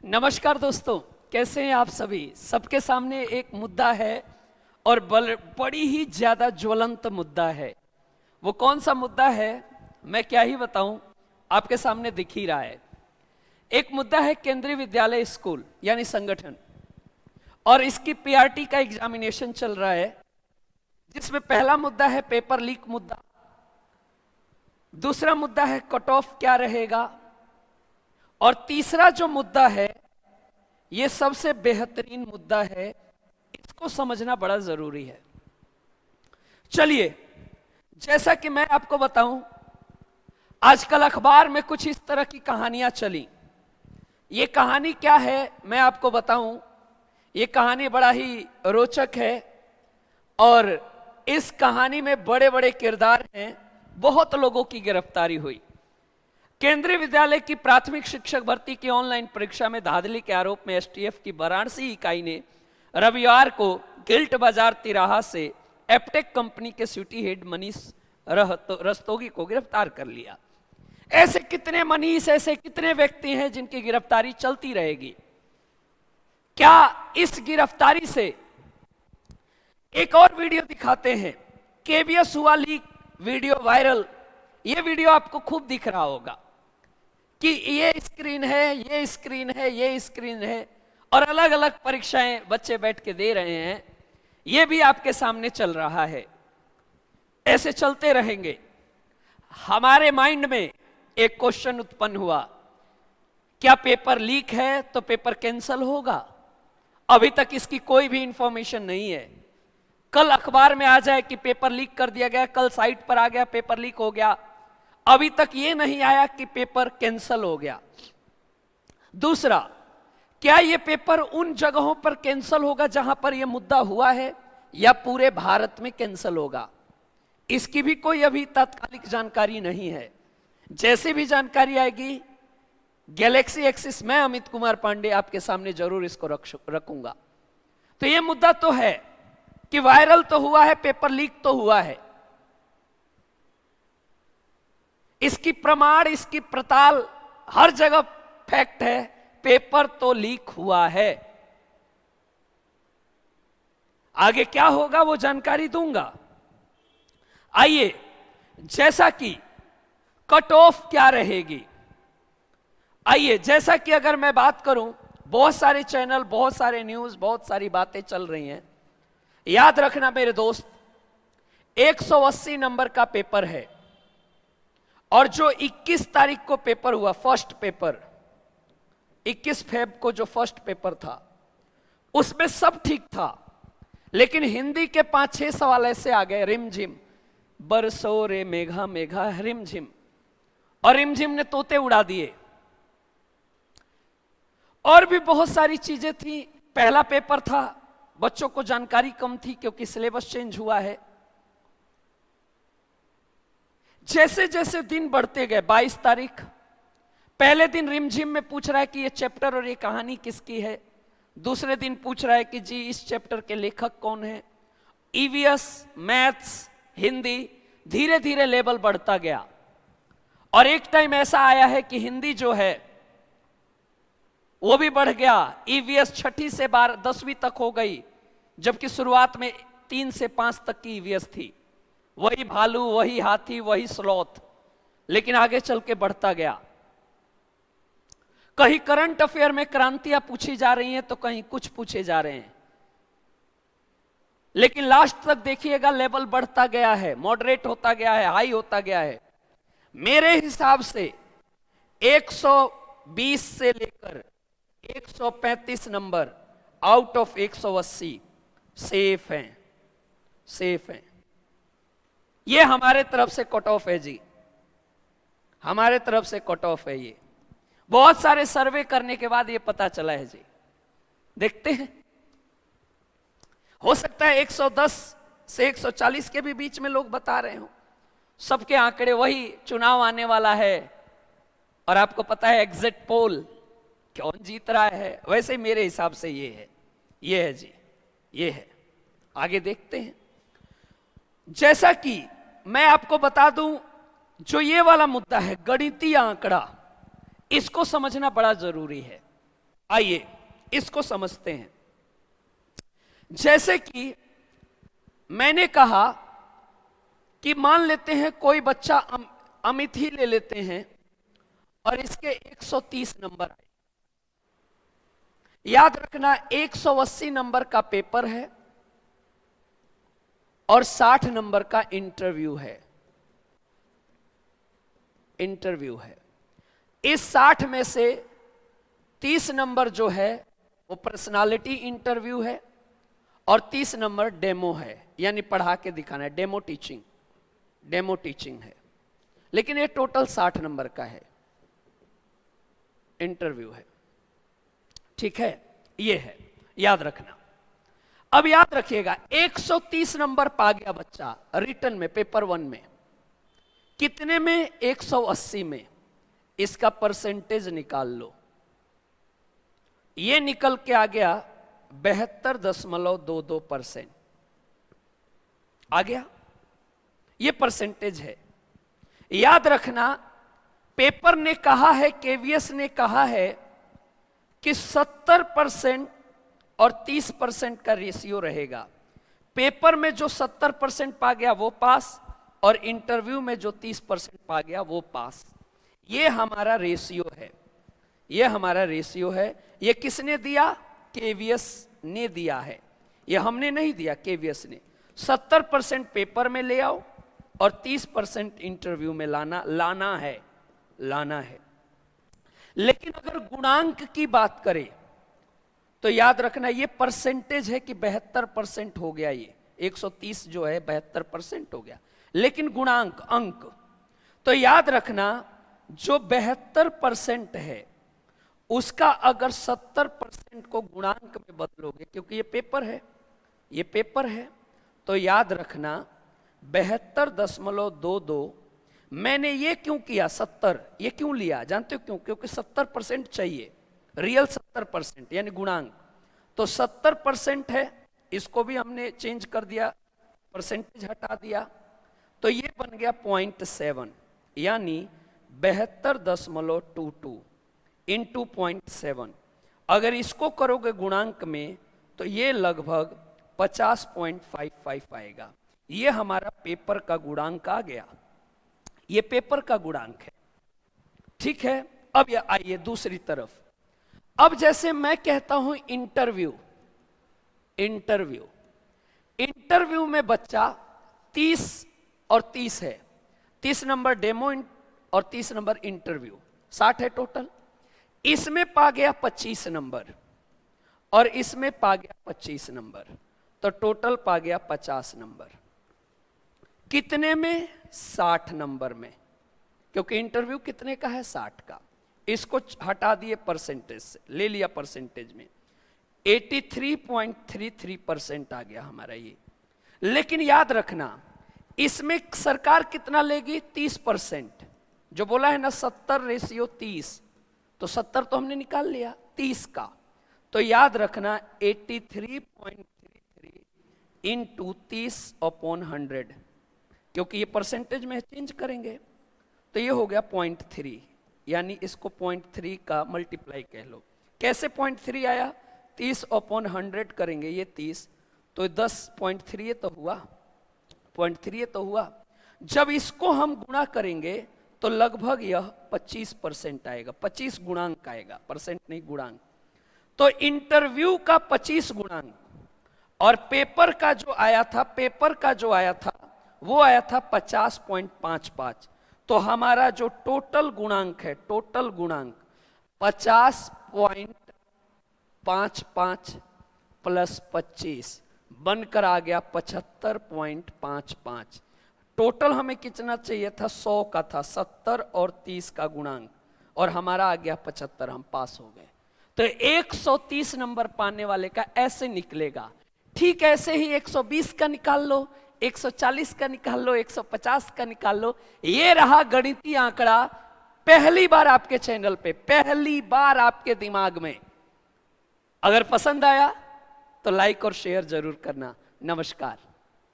नमस्कार दोस्तों, कैसे हैं आप सभी। सबके सामने एक मुद्दा है और बड़ी ही ज्यादा ज्वलंत मुद्दा है। वो कौन सा मुद्दा है मैं क्या ही बताऊं, आपके सामने दिख ही रहा है। एक मुद्दा है केंद्रीय विद्यालय स्कूल यानी संगठन, और इसकी पीआरटी का एग्जामिनेशन चल रहा है, जिसमें पहला मुद्दा है पेपर लीक मुद्दा, दूसरा मुद्दा है कट ऑफ क्या रहेगा, और तीसरा जो मुद्दा है ये सबसे बेहतरीन मुद्दा है। इसको समझना बड़ा जरूरी है। चलिए, जैसा कि मैं आपको बताऊं, आजकल अखबार में कुछ इस तरह की कहानियां चली। ये कहानी क्या है मैं आपको बताऊं। ये कहानी बड़ा ही रोचक है और इस कहानी में बड़े बड़े किरदार हैं। बहुत लोगों की गिरफ्तारी हुई। केंद्रीय विद्यालय की प्राथमिक शिक्षक भर्ती की ऑनलाइन परीक्षा में धांधली के आरोप में एसटीएफ की वाराणसी इकाई ने रविवार को गिल्ट बाजार तिराहा से एप्टेक कंपनी के सिटी हेड मनीष रस्तोगी को गिरफ्तार कर लिया। ऐसे कितने मनीष, ऐसे कितने व्यक्ति हैं जिनकी गिरफ्तारी चलती रहेगी। क्या इस गिरफ्तारी से एक और वीडियो दिखाते हैं, केवीएस हुआ लीक, वीडियो वायरल। ये वीडियो आपको खूब दिख रहा होगा कि ये स्क्रीन है, ये स्क्रीन है, ये स्क्रीन है, और अलग अलग परीक्षाएं बच्चे बैठ के दे रहे हैं। ये भी आपके सामने चल रहा है। ऐसे चलते रहेंगे। हमारे माइंड में एक क्वेश्चन उत्पन्न हुआ, क्या पेपर लीक है तो पेपर कैंसल होगा? अभी तक इसकी कोई भी इंफॉर्मेशन नहीं है। कल अखबार में आ जाए कि पेपर लीक कर दिया गया, कल साइट पर आ गया पेपर लीक हो गया। अभी तक ये नहीं आया कि पेपर कैंसल हो गया। दूसरा, क्या ये पेपर उन जगहों पर कैंसल होगा जहां पर यह मुद्दा हुआ है, या पूरे भारत में कैंसल होगा? इसकी भी कोई अभी तात्कालिक जानकारी नहीं है। जैसे भी जानकारी आएगी, गैलेक्सी एक्सिस में अमित कुमार पांडे आपके सामने जरूर इसको रखूंगा। तो यह मुद्दा तो है कि वायरल तो हुआ है, पेपर लीक तो हुआ है। इसकी प्रमाण, इसकी पड़ताल हर जगह फैक्ट है, पेपर तो लीक हुआ है। आगे क्या होगा वो जानकारी दूंगा। आइए, जैसा कि कट ऑफ क्या रहेगी, आइए जैसा कि अगर मैं बात करूं, बहुत सारे चैनल, बहुत सारे न्यूज, बहुत सारी बातें चल रही हैं। याद रखना मेरे दोस्त, 180 नंबर का पेपर है, और जो 21 तारीख को पेपर हुआ, फर्स्ट पेपर, 21 फेब को जो फर्स्ट पेपर था, उसमें सब ठीक था। लेकिन हिंदी के 5-6 सवाल ऐसे आ गए, रिमझिम बरसो रे मेघा मेघा रिमझिम, और रिमझिम ने तोते उड़ा दिए। और भी बहुत सारी चीजें थी। पहला पेपर था, बच्चों को जानकारी कम थी क्योंकि सिलेबस चेंज हुआ है। जैसे जैसे दिन बढ़ते गए, 22 तारीख, पहले दिन रिमझिम में पूछ रहा है कि ये चैप्टर और ये कहानी किसकी है। दूसरे दिन पूछ रहा है कि जी इस चैप्टर के लेखक कौन है। ईवीएस, मैथ्स, हिंदी, धीरे धीरे लेवल बढ़ता गया। और एक टाइम ऐसा आया है कि हिंदी जो है वो भी बढ़ गया। ईवीएस 6ठी से 10वीं तक हो गई, जबकि शुरुआत में 3 से 5 तक की ईवीएस थी। वही भालू, वही हाथी, वही स्लॉथ, लेकिन आगे चल के बढ़ता गया। कहीं करंट अफेयर में क्रांतियां पूछी जा रही हैं तो कहीं कुछ पूछे जा रहे हैं, लेकिन लास्ट तक देखिएगा लेवल बढ़ता गया है, मॉडरेट होता गया है, हाई होता गया है। मेरे हिसाब से 120 से लेकर 135 नंबर आउट ऑफ 180 सेफ हैं, सेफ हैं। ये हमारे तरफ से कट ऑफ है जी, हमारे तरफ से कट ऑफ है। ये बहुत सारे सर्वे करने के बाद ये पता चला है जी। देखते हैं, हो सकता है 110 से 140 के भी बीच में लोग बता रहे हो। सबके आंकड़े वही, चुनाव आने वाला है और आपको पता है एग्जिट पोल कौन जीत रहा है। वैसे मेरे हिसाब से ये है जी, ये है। आगे देखते हैं। जैसा कि मैं आपको बता दूं, जो ये वाला मुद्दा है गणितीय आंकड़ा, इसको समझना बड़ा जरूरी है। आइए इसको समझते हैं। जैसे कि मैंने कहा कि मान लेते हैं कोई बच्चा अमित ही ले लेते हैं और इसके 130 नंबर आए। याद रखना 180 नंबर का पेपर है और 60 नंबर का इंटरव्यू है। इस 60 में से 30 नंबर जो है वो पर्सनालिटी इंटरव्यू है और 30 नंबर डेमो है, यानी पढ़ा के दिखाना है, डेमो टीचिंग है। लेकिन ये टोटल 60 नंबर का है, इंटरव्यू है। ठीक है, ये है, याद रखना। अब याद रखिएगा 130 नंबर पा गया बच्चा रिटन में, पेपर 1 में। कितने में? 180 में। इसका परसेंटेज निकाल लो। ये निकल के आ गया 72.22%। आ गया, ये परसेंटेज है। याद रखना पेपर ने कहा है, केवीएस ने कहा है कि 70% और 30% का रेशियो रहेगा। पेपर में जो 70% पा गया वो पास, और इंटरव्यू में जो 30% पा गया वो पास। ये हमारा रेशियो है, ये हमारा रेशियो है। ये किसने दिया? केवीएस ने दिया है, ये हमने नहीं दिया, केवीएस ने। 70% पेपर में ले आओ और 30% इंटरव्यू में लाना है। लेकिन अगर गुणांक की बात करें तो याद रखना ये परसेंटेज है कि 72% हो गया। ये 130 जो है 72% हो गया। लेकिन गुणांक, अंक, तो याद रखना जो 72% है उसका अगर 70% को गुणांक में बदलोगे, क्योंकि ये पेपर है, तो याद रखना 72.22। मैंने ये क्यों किया 70, ये क्यों लिया जानते हो क्यों? क्योंकि 70% चाहिए, रियल 70% यानी गुणांक। तो 70% है, इसको भी हमने चेंज कर दिया, परसेंटेज हटा दिया, तो ये बन गया 0.7, यानी 72.22 इंटू 0.7। अगर इसको करोगे गुणांक में तो ये लगभग 50.55 आएगा। ये हमारा पेपर का गुणांक आ गया, ये पेपर का गुणांक है। ठीक है, अब ये आइए दूसरी तरफ। अब जैसे मैं कहता हूं इंटरव्यू में बच्चा 30 और 30 है, 30 नंबर डेमो और 30 नंबर इंटरव्यू, 60 है टोटल। इसमें पा गया 25 नंबर और इसमें पा गया 25 नंबर, तो टोटल पा गया 50 नंबर। कितने में? 60 नंबर में, क्योंकि इंटरव्यू कितने का है? 60 का। इसको हटा दिए परसेंटेज से, ले लिया परसेंटेज में, 83.33% आ गया हमारा ये। लेकिन याद रखना इसमें सरकार कितना लेगी? 30%। जो बोला है ना 70:30, तो 70 तो हमने निकाल लिया 30 का, तो याद रखना 83.33 इंटू 30/100, क्योंकि ये परसेंटेज में चेंज करेंगे तो ये हो गया 0.3, यानी इसको 0.3 का मल्टीप्लाई कह लो। कैसे 0.3 आया? 30/100 करेंगे, ये 30 तो 10.3 तो हुआ, 0.3 तो हुआ। जब इसको हम गुणा करेंगे तो लगभग यह 25% आएगा, 25 गुणांक आएगा, परसेंट नहीं गुणांक। तो इंटरव्यू का 25 गुणांक और पेपर का जो आया था वो आया था 50.55। तो हमारा जो टोटल गुणांक है, टोटल गुणांक 50.55 प्लस 25 बनकर आ गया 75.55। टोटल हमें कितना चाहिए था? 100 का था, 70 और 30 का गुणांक, और हमारा आ गया 75, हम पास हो गए। तो 130 नंबर पाने वाले का ऐसे निकलेगा। ठीक ऐसे ही 120 का निकाल लो, 140 का निकाल लो, 150 का निकाल लो। ये रहा गणितीय आंकड़ा, पहली बार आपके चैनल पे, पहली बार आपके दिमाग में। अगर पसंद आया तो लाइक और शेयर जरूर करना। नमस्कार।